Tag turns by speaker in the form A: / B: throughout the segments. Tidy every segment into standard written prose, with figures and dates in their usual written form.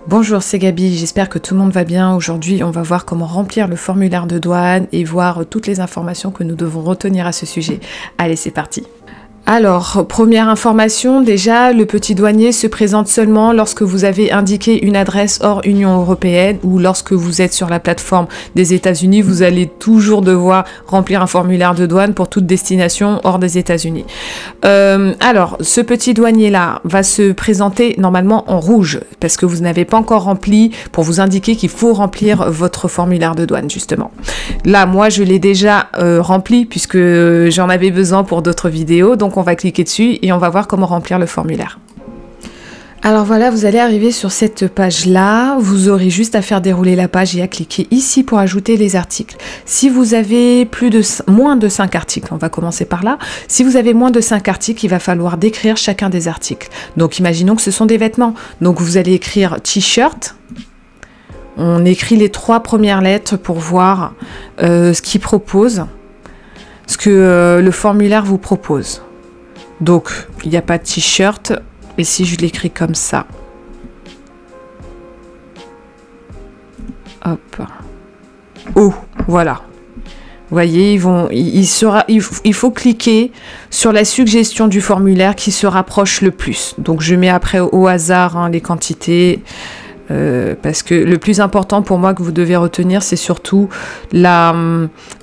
A: Bonjour, c'est Gabi, j'espère que tout le monde va bien. Aujourd'hui, on va voir comment remplir le formulaire de douane et voir toutes les informations que nous devons retenir à ce sujet. Allez, c'est parti. Alors, première information, déjà, le petit douanier se présente seulement lorsque vous avez indiqué une adresse hors Union européenne ou lorsque vous êtes sur la plateforme des États-Unis, vous allez toujours devoir remplir un formulaire de douane pour toute destination hors des États-Unis. Alors, ce petit douanier-là va se présenter normalement en rouge parce que vous n'avez pas encore rempli pour vous indiquer qu'il faut remplir votre formulaire de douane, justement. Là, moi, je l'ai déjà rempli puisque j'en avais besoin pour d'autres vidéos, donc on va cliquer dessus et on va voir comment remplir le formulaire. Alors voilà, vous allez arriver sur cette page-là, vous aurez juste à faire dérouler la page et à cliquer ici pour ajouter les articles. Si vous avez moins de 5 articles, on va commencer par là, si vous avez moins de 5 articles, il va falloir décrire chacun des articles. Donc imaginons que ce sont des vêtements, donc vous allez écrire t-shirt, on écrit les 3 premières lettres pour voir ce qu'il propose, ce que le formulaire vous propose. Donc, il n'y a pas de t-shirt. Et si je l'écris comme ça. Hop. Oh, voilà. Vous voyez, il faut cliquer sur la suggestion du formulaire qui se rapproche le plus. Donc, je mets après au hasard les quantités. Parce que le plus important pour moi que vous devez retenir, c'est surtout la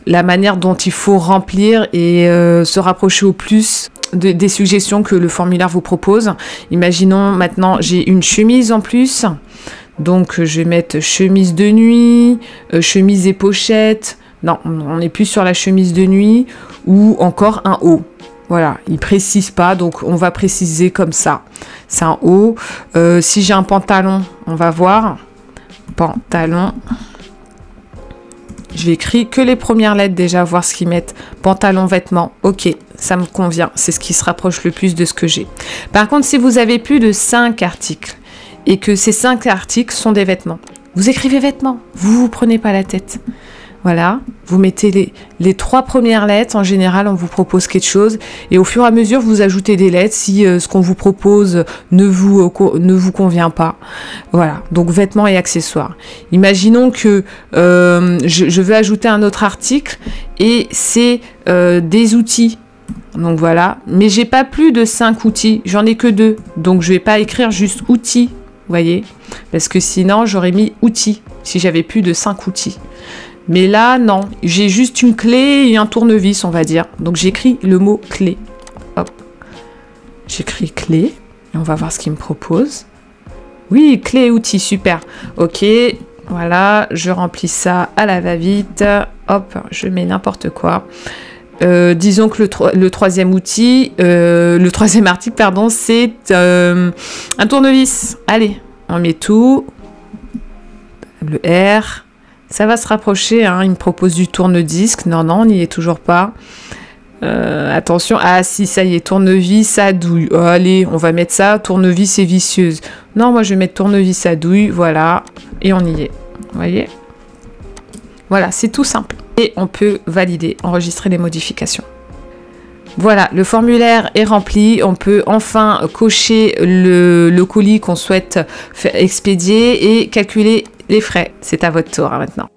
A: manière dont il faut remplir et se rapprocher au plus des suggestions que le formulaire vous propose. Imaginons maintenant, j'ai une chemise en plus. Donc, je vais mettre chemise de nuit, chemise et pochette. Non, on n'est plus sur la chemise de nuit ou encore un haut. Voilà, il précise pas, donc on va préciser comme ça. C'est un haut. Si j'ai un pantalon, on va voir. Pantalon. Je vais écrire que les premières lettres déjà, voir ce qu'ils mettent. Pantalon, vêtements. Ok, ça me convient. C'est ce qui se rapproche le plus de ce que j'ai. Par contre, si vous avez plus de 5 articles et que ces 5 articles sont des vêtements, vous écrivez vêtements. Vous prenez pas la tête. Voilà, vous mettez les 3 premières lettres. En général, on vous propose quelque chose. Et au fur et à mesure, vous ajoutez des lettres si ce qu'on vous propose ne vous convient pas. Voilà, donc vêtements et accessoires. Imaginons que je veux ajouter un autre article et c'est des outils. Donc voilà, mais j'ai pas plus de 5 outils. J'en ai que 2. Donc je vais pas écrire juste outils, vous voyez. Parce que sinon, j'aurais mis outils si j'avais plus de 5 outils. Mais là, non, j'ai juste une clé et un tournevis, on va dire. Donc, j'écris le mot clé. Hop. J'écris clé. Et on va voir ce qu'il me propose. Oui, clé et outils, super. Ok, voilà, je remplis ça à la va-vite. Hop, je mets n'importe quoi. Disons que le troisième outil, le troisième article, pardon, c'est un tournevis. Allez, on met tout. Le R. Ça va se rapprocher, hein. Il me propose du tourne-disque. Non, on n'y est toujours pas. Attention. Ah si, ça y est, tournevis à douille. Oh, allez, on va mettre ça, tournevis et visseuse. Non, moi je vais mettre tournevis à douille, voilà. Et on y est. Vous voyez? Voilà, c'est tout simple. Et on peut valider, enregistrer les modifications. Voilà, le formulaire est rempli. On peut enfin cocher le colis qu'on souhaite expédier et calculer les frais. C'est à votre tour hein, maintenant.